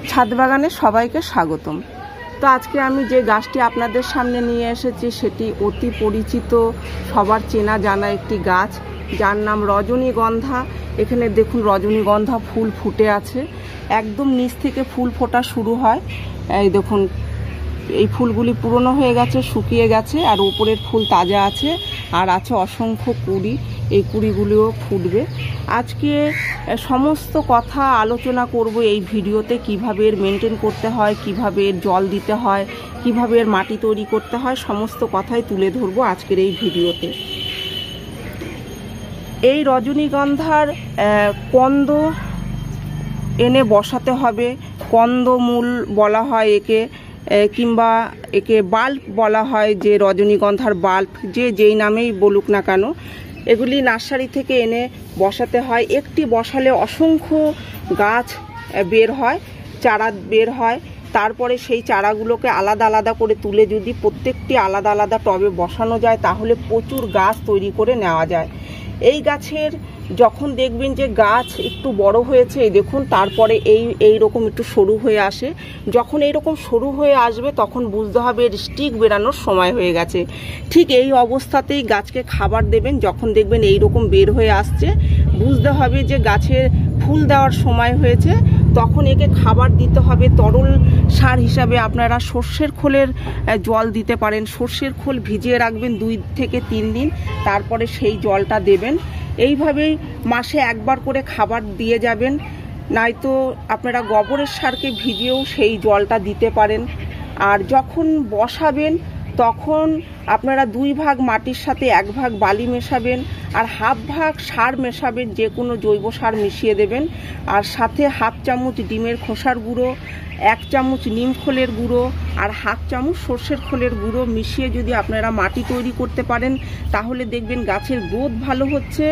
ছাদ বাগানে সবাইকে স্বাগতম। তো আজকে আমি যে গাছটি আপনাদের সামনে নিয়ে এসেছি সেটি অতি পরিচিত, সবার চেনা জানা একটি গাছ, যার নাম রজনীগন্ধা। এখানে দেখুন রজনীগন্ধা ফুল ফুটে আছে, একদম নিচ থেকে ফুল ফোটা শুরু হয়। এই দেখুন এই ফুলগুলি পুরনো হয়ে গেছে, শুকিয়ে গেছে, আর উপরের ফুল তাজা আছে, আর আছে অসংখ্য কুড়ি। এই কুড়িগুলিও ফুটবে। আজকে সমস্ত কথা আলোচনা করব এই ভিডিওতে, কিভাবে এর মেনটেন করতে হয়, কিভাবে এর জল দিতে হয়, কিভাবে এর মাটি তৈরি করতে হয়, সমস্ত কথাই তুলে ধরবো আজকের এই ভিডিওতে। এই রজনীগন্ধার কন্দ এনে বসাতে হবে, কন্দমূল বলা হয় একে, কিংবা একে বাল্ব বলা হয়, যে রজনীগন্ধার বাল্ব যেই নামেই বলুক না কেন, এগুলি নার্সারি থেকে এনে বসাতে হয়। একটি বসালে অসংখ্য গাছ বের হয়, চারা বের হয়। তারপরে সেই চারাগুলোকে আলাদা আলাদা করে তুলে যদি প্রত্যেকটি আলাদা আলাদা টবে বসানো যায়, তাহলে প্রচুর গাছ তৈরি করে নেওয়া যায়। এই গাছের যখন দেখবেন যে গাছ একটু বড় হয়েছে, এই দেখুন, তারপরে এই রকম একটু সরু হয়ে আসে। যখন এই রকম সরু হয়ে আসবে তখন বুঝতে হবে এর স্টিক বেরানোর সময় হয়ে গেছে। ঠিক এই অবস্থাতেই গাছকে খাবার দেবেন। যখন দেখবেন এই রকম বের হয়ে আসছে, বুঝতে হবে যে গাছের ফুল দেওয়ার সময় হয়েছে। তখন একে খাবার দিতে হবে। তরল সার হিসাবে আপনারা সর্ষের খোলের জল দিতে পারেন। সর্ষের খোল ভিজিয়ে রাখবেন 2 থেকে 3 দিন, তারপরে সেই জলটা দেবেন। এইভাবেই মাসে একবার করে খাবার দিয়ে যাবেন। নয়তো আপনারা গোবরের সারকে ভিজিয়েও সেই জলটা দিতে পারেন। আর যখন বসাবেন তখন আপনারা 2 ভাগ মাটির সাথে 1 ভাগ বালি মেশাবেন, আর 1/2 ভাগ সার মেশাবেন, যে কোনো জৈব সার মিশিয়ে দেবেন। আর সাথে 1/2 চামচ ডিমের খোসার গুঁড়ো, 1 চামচ নিম খোলের গুঁড়ো, আর 1/2 চামচ সর্ষের খোলের গুঁড়ো মিশিয়ে যদি আপনারা মাটি তৈরি করতে পারেন, তাহলে দেখবেন গাছের গ্রোথ ভালো হচ্ছে,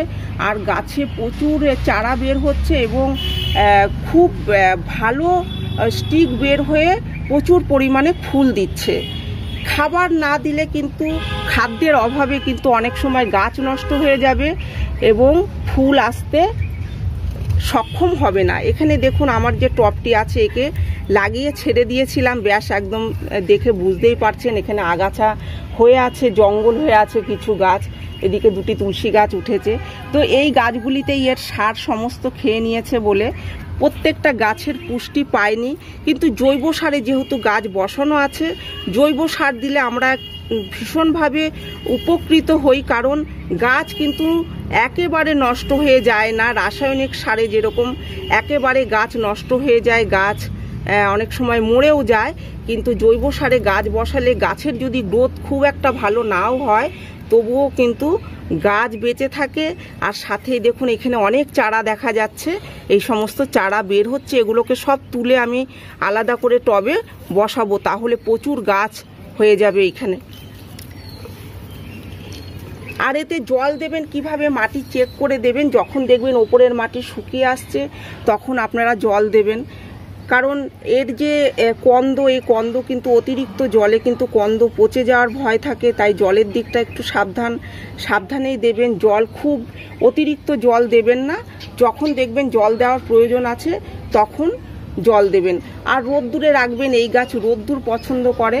আর গাছে প্রচুর চারা বের হচ্ছে, এবং খুব ভালো স্টিক বের হয়ে প্রচুর পরিমাণে ফুল দিচ্ছে। খাবার না দিলে কিন্তু, খাদ্যের অভাবে কিন্তু অনেক সময় গাছ নষ্ট হয়ে যাবে এবং ফুল আসতে সক্ষম হবে না। এখানে দেখুন আমার যে টবটি আছে, একে লাগিয়ে ছেড়ে দিয়েছিলাম, ব্যাস একদম দেখে বুঝতেই পারছেন এখানে আগাছা হয়ে আছে, জঙ্গল হয়ে আছে কিছু গাছ, এদিকে 2টি তুলসী গাছ উঠেছে। তো এই গাছগুলিতেই এর সার সমস্ত খেয়ে নিয়েছে বলে প্রত্যেকটা গাছের পুষ্টি পায়নি। কিন্তু জৈব সারে যেহেতু গাছ বসানো আছে, জৈব সার দিলে আমরা ভীষণভাবে উপকৃত হই, কারণ গাছ কিন্তু একেবারে নষ্ট হয়ে যায় না। রাসায়নিক সারে যেরকম একেবারে গাছ নষ্ট হয়ে যায়, গাছ অনেক সময় মরেও যায়, কিন্তু জৈব সারে গাছ বসালে গাছের যদি গ্রোথ খুব একটা ভালো নাও হয়, তবুও কিন্তু গাছ বেঁচে থাকে। আর সাথে দেখুন এখানে অনেক চারা দেখা যাচ্ছে, এই সমস্ত চারা বের হচ্ছে, এগুলোকে সব তুলে আমি আলাদা করে টবে বসাবো, তাহলে প্রচুর গাছ হয়ে যাবে এখানে। আর এতে জল দেবেন কিভাবে, মাটি চেক করে দেবেন। যখন দেখবেন ওপরের মাটি শুকিয়ে আসছে, তখন আপনারা জল দেবেন। কারণ এর যে কন্দ, এই কন্দ কিন্তু অতিরিক্ত জলে কিন্তু কন্দ পচে যাওয়ার ভয় থাকে, তাই জলের দিকটা একটু সাবধানেই দেবেন। জল খুব অতিরিক্ত জল দেবেন না, যখন দেখবেন জল দেওয়ার প্রয়োজন আছে তখন জল দেবেন। আর রোদ্দুরে রাখবেন, এই গাছ রোদ্দুর পছন্দ করে,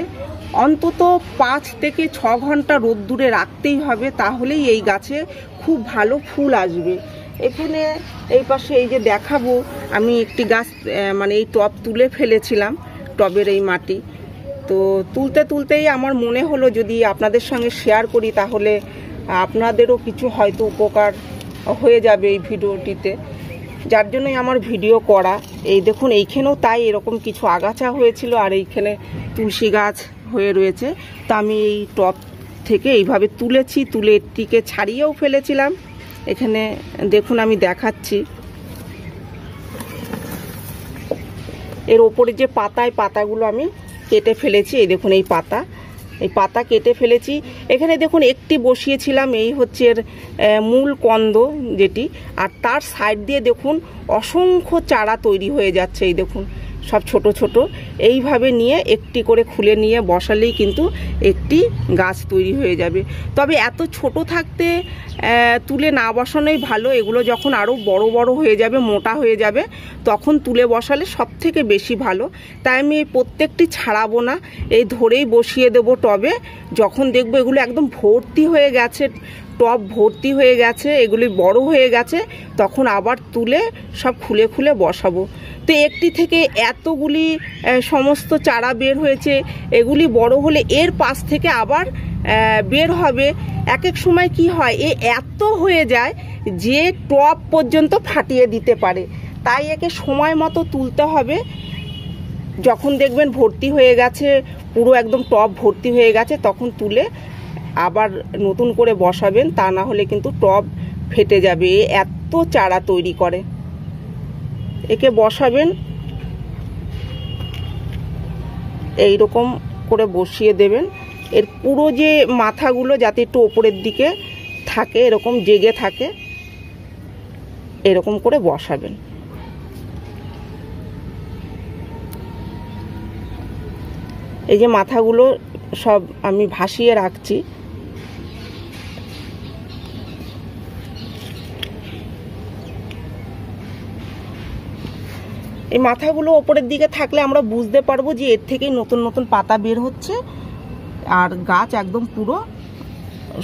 অন্তত 5 থেকে 6 ঘন্টা রোদ্দুরে রাখতেই হবে, তাহলেই এই গাছে খুব ভালো ফুল আসবে। এখানে এই পাশে এই যে দেখাবো, আমি একটি গাছ মানে এই টব তুলে ফেলেছিলাম, টবের এই মাটি, তো তুলতেই আমার মনে হলো যদি আপনাদের সঙ্গে শেয়ার করি, তাহলে আপনাদেরও কিছু হয়তো উপকার হয়ে যাবে এই ভিডিওটিতে, যার জন্যই আমার ভিডিও করা। এই দেখুন এইখানেও তাই এরকম কিছু আগাছা হয়েছিল, আর এইখানে তুলসী গাছ হয়ে রয়েছে। তো আমি এই টব থেকে এইভাবে তুলেছি, তুলে এটিকে ছাড়িয়েও ফেলেছিলাম। এখানে দেখুন আমি দেখাচ্ছি, এর ওপরে যে পাতাগুলো আমি কেটে ফেলেছি। এই দেখুন এই পাতা কেটে ফেলেছি। এখানে দেখুন একটি বসিয়েছিলাম, এই হচ্ছে এর মূল কন্দ যেটি, আর তার সাইড দিয়ে দেখুন অসংখ্য চারা তৈরি হয়ে যাচ্ছে। এই দেখুন সব ছোট ছোট, এইভাবে নিয়ে একটি করে খুলে নিয়ে বসালেই কিন্তু একটি গাছ তৈরি হয়ে যাবে। তবে এত ছোট থাকতে তুলে না বসানোই ভালো। এগুলো যখন আরও বড় বড় হয়ে যাবে, মোটা হয়ে যাবে, তখন তুলে বসালে সব থেকে বেশি ভালো। তাই আমি এই প্রত্যেকটি ছাড়াবো না, এই ধরেই বসিয়ে দেবো টবে। যখন দেখবো এগুলো একদম ভর্তি হয়ে গেছে, টব ভর্তি হয়ে গেছে, এগুলি বড় হয়ে গেছে, তখন আবার তুলে সব খুলে খুলে বসাবো। তো একটি থেকে এতগুলি সমস্ত চারা বের হয়েছে, এগুলি বড় হলে এর পাশ থেকে আবার বের হবে। এক এক সময় কি হয়, এত হয়ে যায় যে টব পর্যন্ত ফাটিয়ে দিতে পারে। তাই একে সময় মতো তুলতে হবে। যখন দেখবেন ভর্তি হয়ে গেছে, পুরো একদম টব ভর্তি হয়ে গেছে, তখন তুলে আবার নতুন করে বসাবেন, তা না হলে কিন্তু টব ফেটে যাবে। এত চারা তৈরি করে। একে বসাবেন, এই রকম করে বসিয়ে দেবেন। এর পুরো যে মাথাগুলো যাতে একটু ওপরের দিকে থাকে, এরকম জেগে থাকে, এরকম করে বসাবেন। এই যে মাথাগুলো সব আমি ভাসিয়ে রাখছি। এই মাথাগুলো ওপরের দিকে থাকলে আমরা বুঝতে পারবো যে এর থেকেই নতুন নতুন পাতা বের হচ্ছে আর গাছ একদম পুরো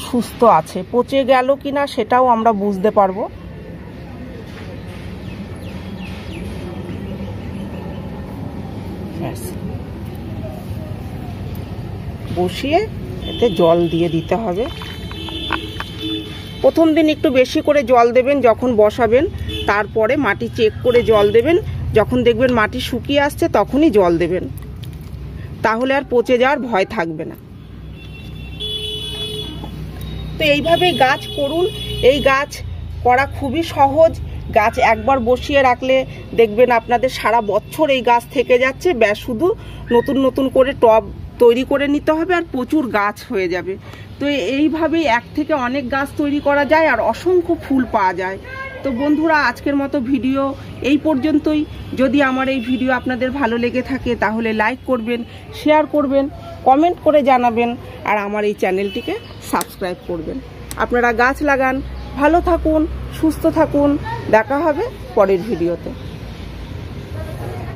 সুস্থ আছে। পচে গেল কিনা সেটাও আমরা বুঝতে পারবো। বসিয়ে এতে জল দিয়ে দিতে হবে। প্রথম দিন একটু বেশি করে জল দেবেন যখন বসাবেন, তারপরে মাটি চেক করে জল দেবেন। যখন দেখবেন মাটি শুকিয়ে আসছে তখনই জল দেবেন, তাহলে আর পচে যাওয়ার ভয় থাকবে না। তো এইভাবেই গাছ করুন। এই গাছ করা খুবই সহজ। গাছ একবার বসিয়ে রাখলে দেখবেন আপনাদের সারা বছর এই গাছ থেকে যাচ্ছে। ব্যাস শুধু নতুন নতুন করে টব তৈরি করে নিতে হবে আর প্রচুর গাছ হয়ে যাবে। তো এইভাবেই এক থেকে অনেক গাছ তৈরি করা যায় আর অসংখ্য ফুল পাওয়া যায়। তো বন্ধুরা, আজকের মতো ভিডিও এই পর্যন্তই। যদি আমার এই ভিডিও আপনাদের ভালো লেগে থাকে তাহলে লাইক করবেন, শেয়ার করবেন, কমেন্ট করে জানাবেন আর আমার এই চ্যানেলটিকে সাবস্ক্রাইব করবেন। আপনারা গাছ লাগান, ভালো থাকুন, সুস্থ থাকুন। দেখা হবে পরের ভিডিওতে।